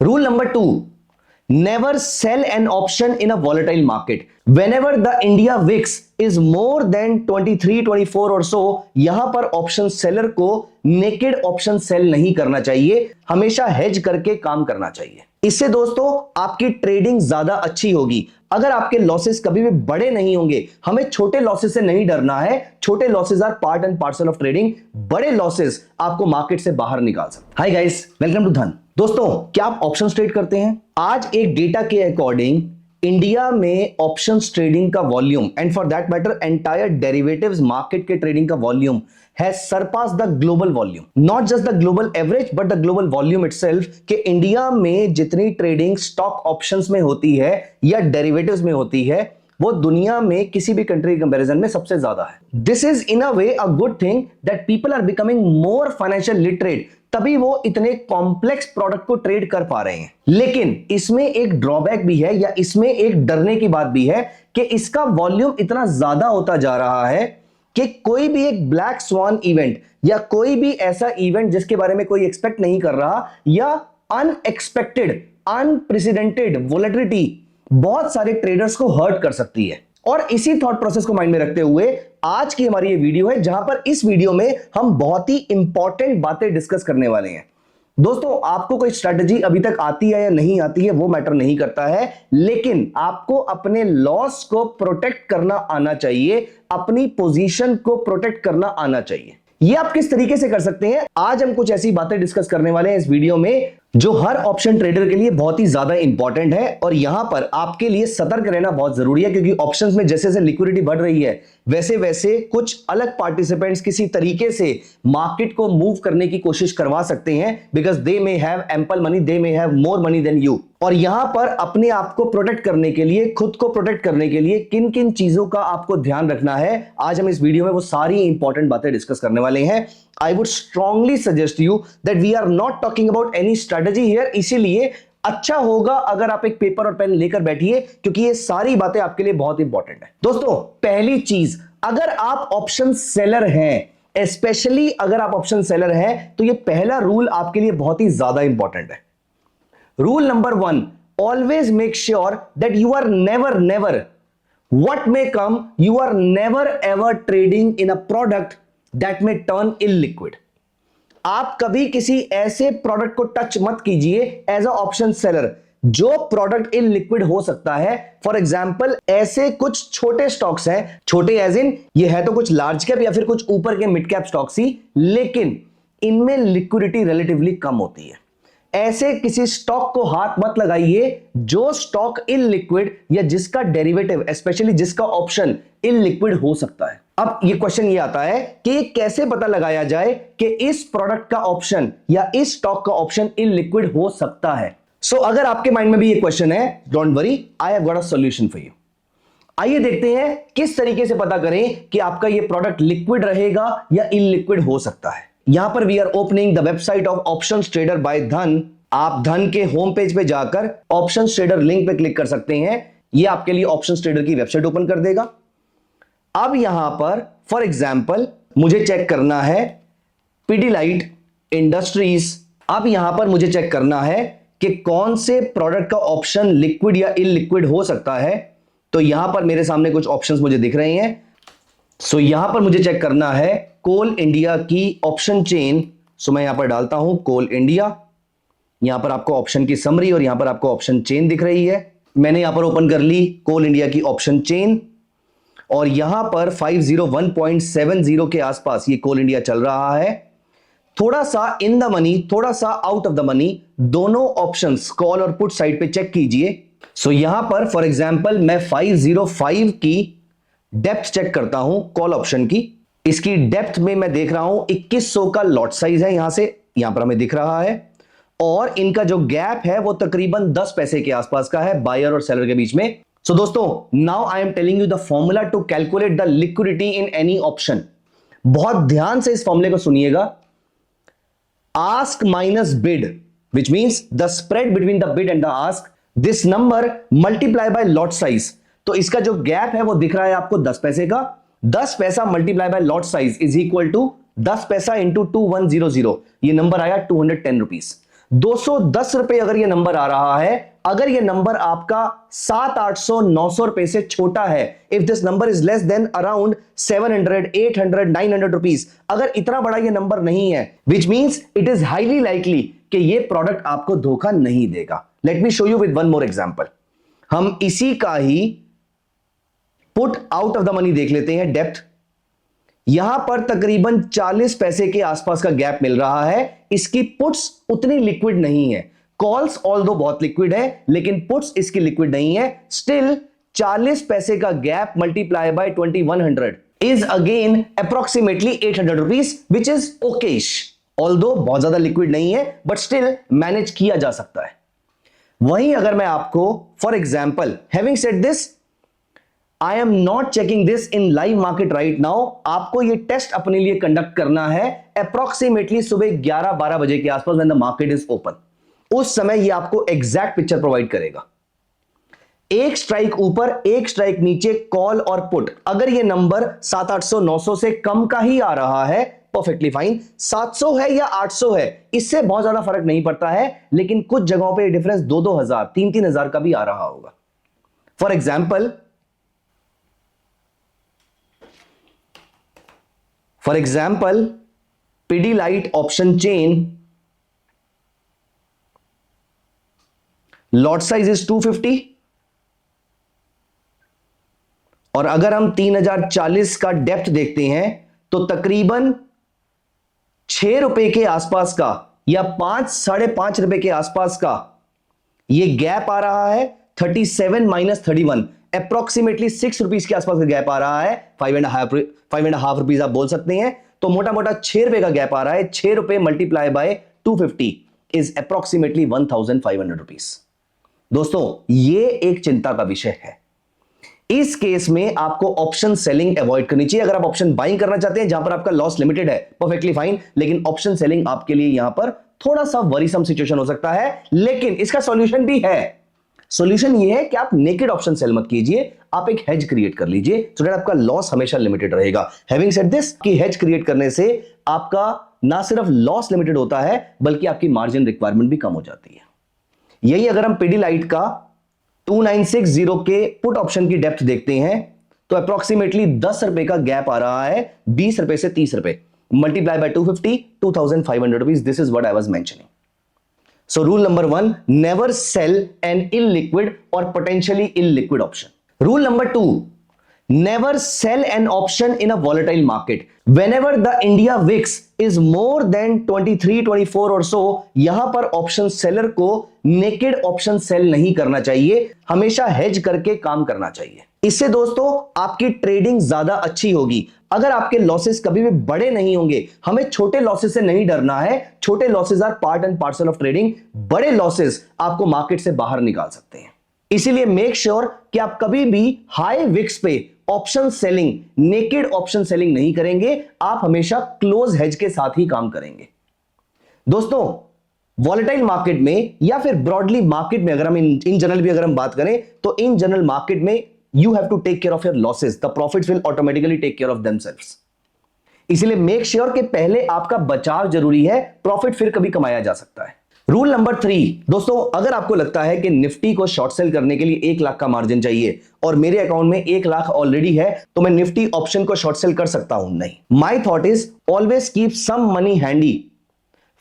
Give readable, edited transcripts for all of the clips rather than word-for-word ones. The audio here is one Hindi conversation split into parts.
Rule number 2, never sell an option in a volatile market. Whenever the India VIX is more than 23, 24 or so, यहां पर ऑप्शन सेलर को नेकेड ऑप्शन सेल नहीं करना चाहिए, हमेशा हेज करके काम करना चाहिए। इससे दोस्तों आपकी ट्रेडिंग ज्यादा अच्छी होगी। अगर आपके लॉसेस कभी भी बड़े नहीं होंगे, हमें छोटे लॉसेस से नहीं डरना है। छोटे losses are part and parcel of trading, बड़े लॉसेस आपको मार्केट से बाहर निकाल सकते। हाय गाइस, वेलकम टू धन। दोस्तों, क्या आप ऑप्शन ट्रेड करते हैं? आज एक डेटा के अकॉर्डिंग इंडिया में ऑप्शंस ट्रेडिंग का volume and for that matter entire derivatives market के ट्रेडिंग का volume has surpass the global volume, not just the global average but the global volume itself. कि इंडिया में जितनी ट्रेडिंग स्टॉक ऑप्शंस में होती है या डेरिवेटिव्स में होती है, वो दुनिया में किसी भी कंट्री कंपैरिजन में सबसे ज्यादा है। This is in a way a good thing that people are becoming more financial literate, तभी वो इतने कॉम्प्लेक्स प्रोडक्ट को ट्रेड कर पा रहे हैं। लेकिन इसमें एक ड्रॉबैक भी है या इसमें एक डरने की बात भी है कि इसका वॉल्यूम इतना ज्यादा होता जा रहा है कि कोई भी एक ब्लैक स्वान इवेंट या कोई भी ऐसा इवेंट जिसके बारे में कोई एक्सपेक्ट नहीं कर रहा या अनएक्सपेक्टेड अनप्रेसिडेंटेड वोलेटिलिटी बहुत सारे ट्रेडर्स को हर्ट कर सकती है। और इसी थॉट प्रोसेस को माइंड में रखते हुए आज की हमारी ये वीडियो है, जहां पर इस वीडियो में हम बहुत ही इंपॉर्टेंट बातें डिस्कस करने वाले हैं। दोस्तों, आपको कोई स्ट्रैटेजी अभी तक आती है या नहीं आती है वो मैटर नहीं करता है, लेकिन आपको अपने लॉस को प्रोटेक्ट करना आना चाहिए, अपनी पोजीशन को प्रोटेक्ट करना आना चाहिए। ये आप किस तरीके से कर सकते हैं, आज हम कुछ ऐसी बातें डिस्कस करने वाले हैं इस वीडियो में जो हर ऑप्शन ट्रेडर के लिए बहुत ही ज्यादा इंपॉर्टेंट है। और यहां पर आपके लिए सतर्क रहना बहुत जरूरी है, क्योंकि ऑप्शंस में जैसे जैसे लिक्विडिटी बढ़ रही है वैसे वैसे कुछ अलग पार्टिसिपेंट्स किसी तरीके से मार्केट को मूव करने की कोशिश करवा सकते हैं, because they may have ample money, they may have more money than you. और यहां पर अपने आप को प्रोटेक्ट करने के लिए, खुद को प्रोटेक्ट करने के लिए किन किन चीजों का आपको ध्यान रखना है, आज हम इस वीडियो में वो सारी इंपॉर्टेंट बातें डिस्कस करने वाले हैं। I would strongly suggest you that we are not talking about any strategy here, इसीलिए अच्छा होगा अगर आप एक पेपर और पेन लेकर बैठिए, क्योंकि ये सारी बातें आपके लिए बहुत इंपॉर्टेंट है। दोस्तों, पहली चीज, अगर आप ऑप्शन सेलर हैं, स्पेशली अगर आप ऑप्शन सेलर हैं, तो ये पहला रूल आपके लिए बहुत ही ज्यादा इंपॉर्टेंट है। Rule number 1, always make sure that you are never what may come, you are never ever trading in a product that may turn illiquid। आप कभी किसी ऐसे प्रोडक्ट को टच मत कीजिए एज अ ऑप्शन सेलर जो प्रोडक्ट इलिक्विड हो सकता है। फॉर एग्जांपल, ऐसे कुछ छोटे स्टॉक्स हैं, छोटे एज इन ये है तो कुछ लार्ज कैप या फिर कुछ ऊपर के मिड कैप स्टॉक्स ही, लेकिन इनमें लिक्विडिटी रिलेटिवली कम होती है। ऐसे किसी स्टॉक को हाथ मत लगाइए जो स्टॉक इलिक्विड या जिसका डेरिवेटिव, स्पेशली जिसका ऑप्शन इलिक्विड हो सकता है। अब ये क्वेश्चन ये आता है कि कैसे पता लगाया जाए कि इस प्रोडक्ट का ऑप्शन या इस स्टॉक का ऑप्शन इलिक्विड हो सकता है। सो अगर आपके माइंड में भी ये क्वेश्चन है, don't worry, I have got a solution for you. आइए देखते हैं किस तरीके से पता करें कि आपका ये प्रोडक्ट लिक्विड रहेगा या इलिक्विड हो सकता है। यहां पर we are opening the website of options trader by Dhan. आप धन के होम पेज पे जाकर ऑप्शंस ट्रेडर लिंक पे क्लिक कर सकते हैं। ये आपके लिए ऑप्शंस ट्रेडर की वेबसाइट ओपन कर देगा। अब यहां पर फॉर एग्जांपल मुझे चेक करना है पिडिलाइट इंडस्ट्रीज। अब यहां पर मुझे चेक करना है कि कौन से प्रोडक्ट का ऑप्शन लिक्विड या इलिक्विड हो सकता है। तो यहां पर मेरे सामने कुछ ऑप्शंस मुझे दिख रहे हैं। सो यहां पर मुझे चेक करना है कोल इंडिया की ऑप्शन चेन। सो मैं यहां पर डालता हूं कोल इंडिया। यहां पर आपको ऑप्शन की समरी और यहां पर आपको ऑप्शन चेन दिख रही है। मैंने यहां पर ओपन कर ली कोल इंडिया की ऑप्शन चेन और यहां पर 501.70 के आसपास ये कोल इंडिया चल रहा है। थोड़ा सा इन द मनी, थोड़ा सा आउट ऑफ द मनी, दोनों ऑप्शंस कॉल और पुट साइड पे चेक कीजिए। सो यहां पर फॉर एग्जांपल मैं 505 की डेप्थ चेक करता हूं कॉल ऑप्शन की। इसकी डेप्थ में मैं देख रहा हूं 2100 का लॉट साइज है, यहां से यहां पर हमें दिख रहा है। और इनका जो गैप है वो तकरीबन 10 पैसे के आसपास का है बायर और सेलर के बीच में। सो दोस्तों, now I am telling you the formula to calculate the liquidity in any option. बहुत ध्यान से इस फॉर्मूले को सुनिएगा। Ask minus bid, which means the spread between the bid and the ask, this number multiply by lot size. तो इसका जो गैप है वो दिख रहा है आपको 10 पैसे का। 10 पैसा multiply by lot size is equal to 10 पैसा इंटू 2100, ये नंबर आया 210 रुपीज। 210 रुपए अगर ये नंबर आ रहा है, अगर ये नंबर आपका 700, 800, 900 रुपए से छोटा है, if this number is less than around 700, 800, 900 rupees, अगर इतना बड़ा ये नंबर नहीं है, which means it is highly likely कि ये प्रोडक्ट आपको धोखा नहीं देगा। Let me show you with one more example. हम इसी का ही put out of the money देख लेते हैं, डेप्थ। यहां पर तकरीबन 40 पैसे के आसपास का गैप मिल रहा है। इसकी पुट्स उतनी लिक्विड नहीं है, कॉल्स ऑल्दो बहुत लिक्विड है, लेकिन पुट्स इसकी लिक्विड नहीं है। स्टिल 40 पैसे का gap multiply by 2100 is again approximately 800 rupees, which is Okesh. Although बहुत ज्यादा लिक्विड नहीं है, बट स्टिल मैनेज किया जा सकता है। वहीं अगर मैं आपको for example, having said this, I am not checking this in live market right now, आपको ये टेस्ट अपने लिए कंडक्ट करना है अप्रोक्सीमेटली सुबह 11-12 बजे के आसपास, when the market is open. उस समय ये आपको एग्जैक्ट पिक्चर प्रोवाइड करेगा। एक स्ट्राइक ऊपर, एक स्ट्राइक नीचे, कॉल और पुट। अगर ये नंबर 700, 800, 900 से कम का ही आ रहा है, परफेक्टली फाइन। 700 है या 800 है, इससे बहुत ज्यादा फर्क नहीं पड़ता है, लेकिन कुछ जगहों पे डिफरेंस 2-2 हजार, 3-3 हजार का भी आ रहा होगा। For example Pidilite option chain, lot size is 250, और अगर हम 3040 का डेप्थ देखते हैं तो तकरीबन 6 रुपए के आसपास का या 5-5.5 रुपए के आसपास का ये गैप आ रहा है। 37 - 31 अप्रोक्सीमेटली 6 रुपीज के आसपास का गैप आ रहा है। 5.5 रुपीज आप बोल सकते हैं। तो मोटा मोटा 6 रुपए का गैप आ रहा है। 6 रुपए multiply by 250 is approximately 1500 rupees. दोस्तों, ये एक चिंता का विषय है। इस केस में आपको ऑप्शन सेलिंग अवॉइड करनी चाहिए। अगर आप ऑप्शन बाइंग करना चाहते हैं जहां पर आपका लॉस लिमिटेड है, परफेक्टली फाइन, लेकिन ऑप्शन सेलिंग आपके लिए यहां पर थोड़ा सा वरीसम सिचुएशन हो सकता है, लेकिन इसका सॉल्यूशन भी है। सॉल्यूशन ये है कि आप नेकेड ऑप्शन सेल मत कीजिए, आप एक हेज क्रिएट कर लीजिए, सो दैट आपका लॉस हमेशा लिमिटेड रहेगा। हैविंग सेड दिस, कि हेज क्रिएट करने से आपका ना सिर्फ लॉस लिमिटेड होता है, बल्कि आपकी मार्जिन रिक्वायरमेंट भी कम हो जाती है। यही अगर हम पिडीलाइट का 2960 के पुट ऑप्शन की डेप्थ देखते हैं तो अप्रोक्सीमेटली 10 रुपए का गैप आ रहा है, 20 रुपए से 30 रुपए, multiply by 250, 2500 rupees. This is what I was mentioning. So rule number 1, never sell an illiquid or potentially illiquid option. Rule number 2, never sell an option in a volatile market. Whenever the India VIX is more than 23, 24 or so, यहां पर ऑप्शन सेलर को नेकेड ऑप्शन सेल नहीं करना चाहिए, हमेशा हेज करके काम करना चाहिए। इससे दोस्तों आपकी ट्रेडिंग ज्यादा अच्छी होगी। अगर आपके लॉसेस कभी भी बड़े नहीं होंगे, हमें छोटे लॉसेस से नहीं डरना है। छोटे losses are part and parcel of trading, बड़े लॉसेस आपको मार्केट से बाहर निकाल सकते हैं। इसीलिए मेक श्योर कि आप कभी भी हाई विक्स पे option selling, naked option selling नहीं करेंगे। आप हमेशा क्लोज हेज के साथ ही काम करेंगे। दोस्तों, वॉलेटाइल मार्केट में या फिर ब्रॉडली मार्केट में अगर हम इन जनरल भी अगर हम बात करें तो इन जनरल मार्केट में you have to take care of your losses. The profits will automatically take care of themselves. इसीलिए मेक श्योर कि पहले आपका बचाव जरूरी है, प्रॉफिट फिर कभी कमाया जा सकता है। रूल नंबर 3, दोस्तों, अगर आपको लगता है कि निफ्टी को शॉर्ट सेल करने के लिए 1 लाख का मार्जिन चाहिए और मेरे अकाउंट में 1 लाख ऑलरेडी है, तो मैं निफ्टी ऑप्शन को शॉर्ट सेल कर सकता हूं? नहीं। My thought is always keep some money handy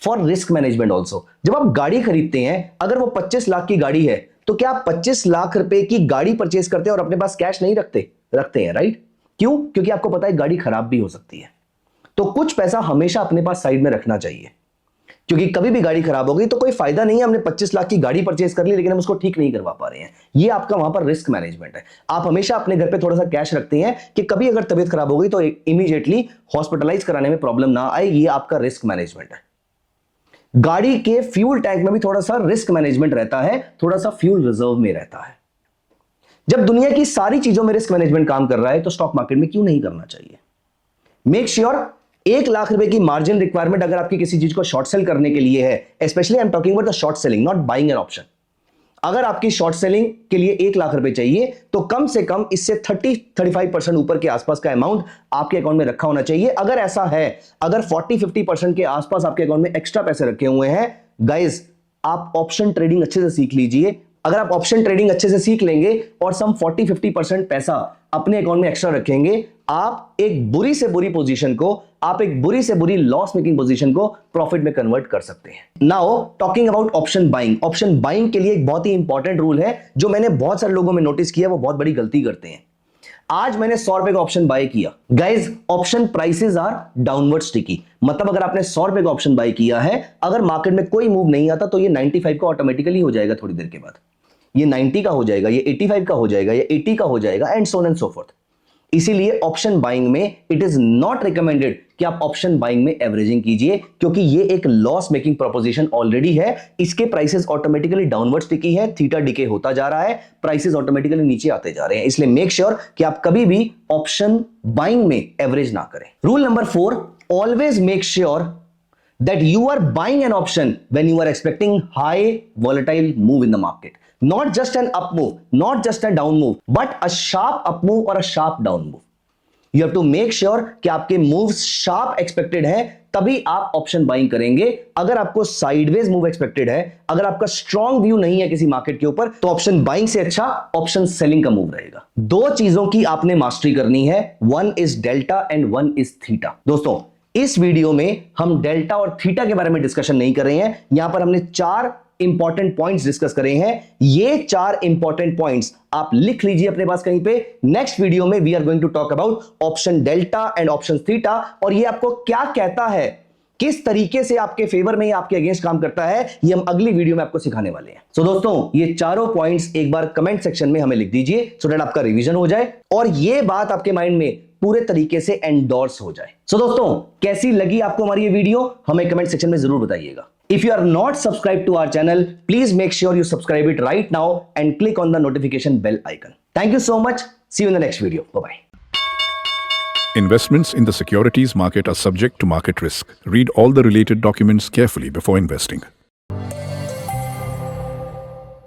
for risk management also. जब आप गाड़ी खरीदते हैं, अगर वो 25 लाख की गाड़ी है, तो क्या आप 25 लाख रुपए की गाड़ी परचेज करते हैं और अपने पास कैश नहीं रखते हैं, राइट? क्यों? क्योंकि आपको पता है गाड़ी खराब भी हो सकती है। तो कुछ पैसा हमेशा अपने पास साइड में रखना चाहिए, क्योंकि कभी भी गाड़ी खराब हो गई तो कोई फायदा नहीं है। हमने 25 लाख की गाड़ी परचेज कर ली लेकिन हम उसको ठीक नहीं करवा पा रहे हैं। ये आपका वहां पर रिस्क मैनेजमेंट है। आप हमेशा अपने घर पे थोड़ा सा कैश रखते हैं कि कभी अगर तबीयत खराब हो गई तो इमीडिएटली हॉस्पिटलाइज कराने में प्रॉब्लम ना आए। ये आपका रिस्क मैनेजमेंट है। गाड़ी के फ्यूल टैंक में भी थोड़ा सा रिस्क मैनेजमेंट रहता है, थोड़ा सा फ्यूल रिजर्व में रहता है। जब दुनिया की सारी चीजों में रिस्क मैनेजमेंट काम कर रहा है तो स्टॉक मार्केट में क्यों नहीं करना चाहिए? मेक श्योर 1 लाख रुपए की मार्जिन रिक्वायरमेंट अगर आपकी किसी चीज को शॉर्ट सेल करने के लिए है, specially I am talking about the short selling, not buying an option. अगर आपकी शॉर्ट सेलिंग के लिए 1 लाख रुपए चाहिए तो कम से कम इससे 30-35% ऊपर के आसपास का अमाउंट आपके अकाउंट में रखा होना चाहिए। अगर ऐसा है, अगर 40-50% के आसपास आपके अकाउंट में एक्स्ट्रा पैसे रखे हुए हैं, गाइस आप ऑप्शन ट्रेडिंग अच्छे से सीख लीजिए। अगर आप ऑप्शन ट्रेडिंग अच्छे से सीख लेंगे और सम 40-50% पैसा अपने अकाउंट में एक्स्ट्रा रखेंगे, आप एक बुरी से बुरी पोजीशन को, आप एक बुरी से बुरी लॉस मेकिंग पोजीशन को प्रॉफिट में कन्वर्ट कर सकते हैं। Now talking about option buying. Option buying के लिए एक बहुत ही इंपॉर्टेंट रूल है जो मैंने बहुत सारे लोगों में नोटिस किया, वो बहुत बड़ी गलती करते हैं। आज मैंने 100 रुपए का ऑप्शन बाय किया। Guys, option prices are downward sticky. मतलब अगर आपने 100 रुपए का ऑप्शन बाय किया है, अगर मार्केट में कोई मूव नहीं आता तो ये 95 का ऑटोमेटिकली हो जाएगा, थोड़ी देर के बाद ये 90 का हो जाएगा, ये 85 का हो जाएगा, ये 80 का हो जाएगा, and so and so fourth. इसीलिए ऑप्शन बाइंग में इट इज नॉट रिकमेंडेड कि आप ऑप्शन बाइंग में एवरेजिंग कीजिए, क्योंकि ये एक लॉस मेकिंग प्रोपोजिशन ऑलरेडी है। इसके प्राइसेस ऑटोमेटिकली डाउनवर्ड स्टिकी है, थीटा डिके होता जा रहा है, प्राइसेस ऑटोमेटिकली नीचे आते जा रहे हैं। इसलिए मेक श्योर कि आप कभी भी ऑप्शन बाइंग में एवरेज ना करें। Rule number 4, always make sure that you are buying an option when you are expecting high volatile move in the market. Not just an up move, not just a down move, but a sharp up move or a sharp down move. You have to make sure कि आपके moves sharp expected हैं, तभी आप ऑप्शन बाइंग करेंगे। अगर आपको साइडवेज मूव एक्सपेक्टेड है, अगर आपका स्ट्रॉन्ग व्यू नहीं है किसी मार्केट के ऊपर, तो ऑप्शन बाइंग से अच्छा ऑप्शन सेलिंग का मूव रहेगा। दो चीजों की आपने मास्टरी करनी है, one is delta and one is theta. दोस्तों, इस वीडियो में हम डेल्टा और थीटा के बारे में डिस्कशन नहीं कर रहे हैं। यहां पर हमने 4 इंपॉर्टेंट पॉइंट्स डिस्कस करे हैं। ये 4 इंपॉर्टेंट पॉइंट्स आप लिख लीजिए अपने पास कहीं पे। नेक्स्ट वीडियो में we are going to talk about option delta and option theta, और ये आपको क्या कहता है, किस तरीके से आपके फेवर में या आपके अगेंस्ट काम करता है, ये हम अगली वीडियो में आपको सिखाने वाले हैं। सो दोस्तों, ये चारों पॉइंट्स एक बार कमेंट सेक्शन में हमें लिख दीजिए, सो दैट आपका रिवीजन हो जाए और ये बात आपके माइंड में पूरे तरीके से एंडोर्स हो जाए। सो दोस्तों, कैसी लगी आपको हमारी ये वीडियो, हमें कमेंट सेक्शन में जरूर बताइएगा। If you are not subscribed to our channel, please make sure you subscribe it right now and click on the notification bell icon. Thank you so much. See you in the next video. Bye-bye. Investments in the securities market are subject to market risk. Read all the related documents carefully before investing.